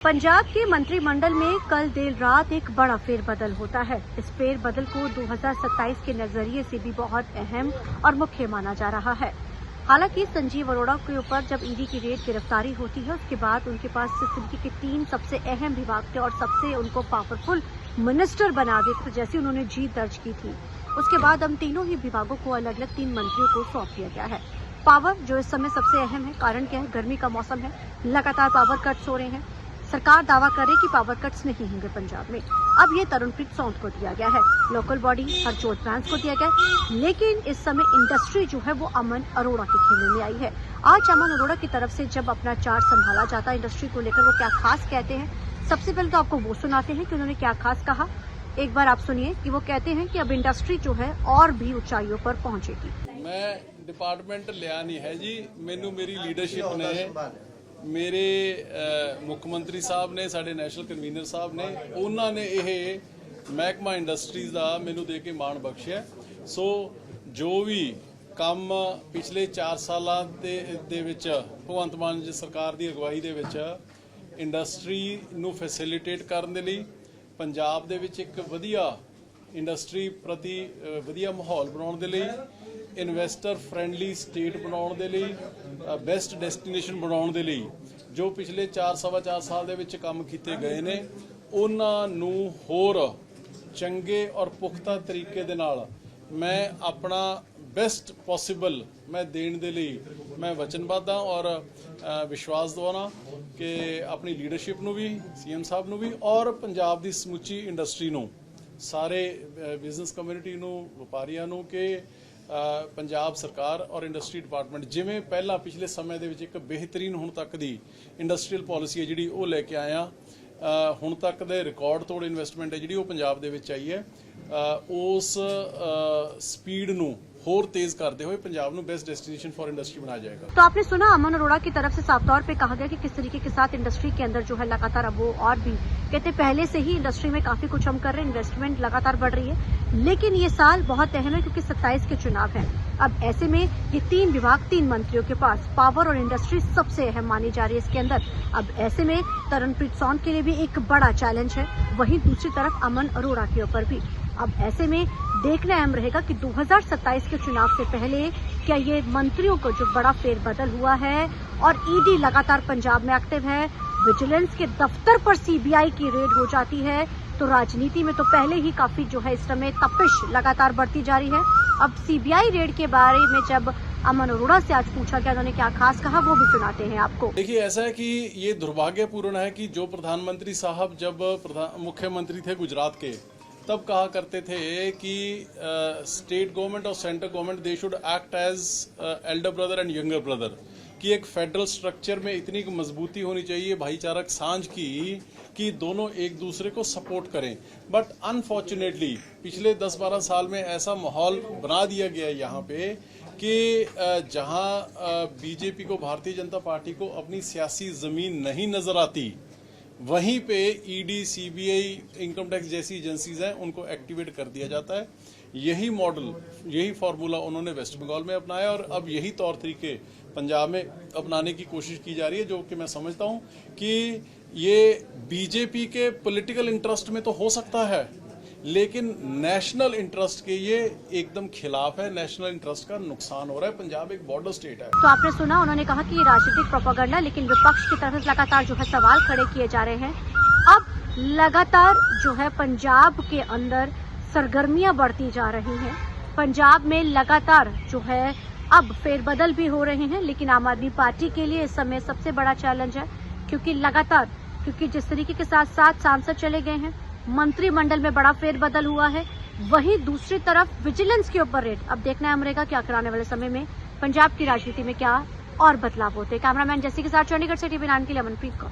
पंजाब के मंत्रिमंडल में कल देर रात एक बड़ा फेरबदल होता है। इस फेरबदल को 2027 के नजरिए से भी बहुत अहम और मुख्य माना जा रहा है। हालांकि संजीव अरोड़ा के ऊपर जब ईडी की रेड गिरफ्तारी होती है, उसके बाद उनके पास इस तरीके के 3 सबसे अहम विभाग थे और सबसे उनको पावरफुल मिनिस्टर बना दिया था, जैसे उन्होंने जीत दर्ज की थी। उसके बाद हम तीनों ही विभागों को अलग अलग 3 मंत्रियों को सौंप दिया गया है। पावर जो इस समय सबसे अहम है, कारण क्या है? गर्मी का मौसम है, लगातार पावर कट्स हो रहे हैं। सरकार दावा कर रही है कि पावर कट्स नहीं होंगे पंजाब में। अब ये तरुणप्रीत सौंद को दिया गया है, लोकल बॉडी हरजोत बैंस को दिया गया है। लेकिन इस समय इंडस्ट्री जो है वो अमन अरोड़ा के खेमे में आई है। आज अमन अरोड़ा की तरफ से जब अपना चार्ज संभाला जाता है इंडस्ट्री को लेकर, वो क्या खास कहते हैं, सबसे पहले तो आपको वो सुनाते हैं कि उन्होंने क्या खास कहा। एक बार आप सुनिए कि वो कहते हैं कि अब इंडस्ट्री जो है और भी ऊंचाइयों पर पहुंचेगी। मैं डिपार्टमेंट लिया नहीं है जी, मैनू मेरी लीडरशिप ने, मेरे मुख्य मंत्री साहब ने, साडे नैशनल कन्वीनर साहब ने, उन्होंने ये महकमा इंडस्ट्रीज का मैनू दे के माण बख्शिया। सो जो भी काम पिछले 4 सालों दे विच भगवंत मान जी सरकार की अगवाई दे विच इंडस्ट्री नू फैसिलिटेट करने दे लई, पंजाब दे विच एक वधिया इंडस्ट्री प्रति वधिया माहौल बनाउण दे लई, इन्वेस्टर फ्रेंडली स्टेट बनाउण दे लई, बेस्ट डेस्टिनेशन बनाउण दे लई जो पिछले 4-4.25 साल दे विच काम कीते गए ने, उन्हां नूं होर चंगे और पुख्ता तरीके दे नाल मैं अपना बेस्ट पॉसिबल मैं देण दे लई मैं वचनबद्ध हाँ और विश्वास दवाना कि अपनी लीडरशिप नूं भी, सीएम साहब नूं भी और पंजाब दी समुची इंडस्ट्री नूं, सारे बिजनेस कम्यूनिटी नूं, व्यापारियों नूं कि पंजाब सरकार और इंडस्ट्री डिपार्टमेंट जिवें पहला पिछले समय दे विच एक बेहतरीन हुण तक दी इंडस्ट्रीयल पॉलिसी है जिहड़ी वो लैके आया, हुण तक दे रिकॉर्ड तोड़ इन्वेस्टमेंट है जिहड़ी वो पंजाब दे विच आई है, उस स्पीड नूं होर तेज करते हुए पंजाब नूं बेस्ट डेस्टिनेशन फॉर इंडस्ट्री बनाया जाएगा। तो आपने सुना अमन अरोड़ा की तरफ से साफ तौर पे कहा गया कि किस तरीके के साथ इंडस्ट्री के अंदर जो है लगातार अब वो और भी कहते पहले से ही इंडस्ट्री में काफी कुछ हम कर रहे हैं, इन्वेस्टमेंट लगातार बढ़ रही है। लेकिन ये साल बहुत अहम है क्योंकि 27 के चुनाव है। अब ऐसे में ये 3 विभाग 3 मंत्रियों के पास पावर और इंडस्ट्री सबसे अहम मानी जा रही है इसके अंदर। अब ऐसे में तरुणप्रीत सौंद के लिए भी एक बड़ा चैलेंज है, वहीं दूसरी तरफ अमन अरोड़ा के ऊपर भी। अब ऐसे में देखना अहम रहेगा कि 2027 के चुनाव से पहले क्या ये मंत्रियों को जो बड़ा फेरबदल हुआ है और ईडी लगातार पंजाब में एक्टिव है, विजिलेंस के दफ्तर पर सीबीआई की रेड हो जाती है, तो राजनीति में तो पहले ही काफी जो है इस समय तपिश लगातार बढ़ती जा रही है। अब सीबीआई रेड के बारे में जब अमन अरोड़ा से आज पूछा गया, उन्होंने क्या खास कहा वो भी सुनाते हैं आपको। देखिए, ऐसा है कि ये दुर्भाग्यपूर्ण है कि जो प्रधानमंत्री साहब जब मुख्यमंत्री थे गुजरात के, तब कहा करते थे कि स्टेट गवर्नमेंट और central government they should act as elder brother and younger brother, कि एक फेडरल स्ट्रक्चर में इतनी मजबूती होनी चाहिए भाईचारक सांझ की कि दोनों एक दूसरे को सपोर्ट करें। बट अनफॉर्चुनेटली पिछले 10-12 साल में ऐसा माहौल बना दिया गया है यहाँ पे कि जहाँ बीजेपी को, भारतीय जनता पार्टी को अपनी सियासी जमीन नहीं नजर आती, वहीं पे ईडी, सीबीआई, इनकम टैक्स जैसी एजेंसीज हैं उनको एक्टिवेट कर दिया जाता है। यही मॉडल, यही फार्मूला उन्होंने वेस्ट बंगाल में अपनाया और अब यही तौर तरीके पंजाब में अपनाने की कोशिश की जा रही है, जो कि मैं समझता हूं कि ये बीजेपी के पॉलिटिकल इंटरेस्ट में तो हो सकता है, लेकिन नेशनल इंटरेस्ट के ये एकदम खिलाफ है। नेशनल इंटरेस्ट का नुकसान हो रहा है। पंजाब एक बॉर्डर स्टेट है। तो आपने सुना, उन्होंने कहा कि ये राजनीतिक प्रोपेगेंडा, लेकिन विपक्ष की तरफ से लगातार जो है सवाल खड़े किए जा रहे हैं। अब लगातार जो है पंजाब के अंदर सरगर्मियां बढ़ती जा रही हैं। पंजाब में लगातार जो है अब फेरबदल भी हो रहे हैं, लेकिन आम आदमी पार्टी के लिए इस समय सबसे बड़ा चैलेंज है क्योंकि जिस तरीके के साथ 7 सांसद चले गए हैं, मंत्रिमंडल में बड़ा फेरबदल हुआ है, वहीं दूसरी तरफ विजिलेंस के ऊपर रेड। अब देखना है रहेगा क्या कराने वाले समय में पंजाब की राजनीति में क्या और बदलाव होते हैं। कैमरामैन जैसी के साथ चंडीगढ़ से TV9 के लिए अमनप्रीत कौर।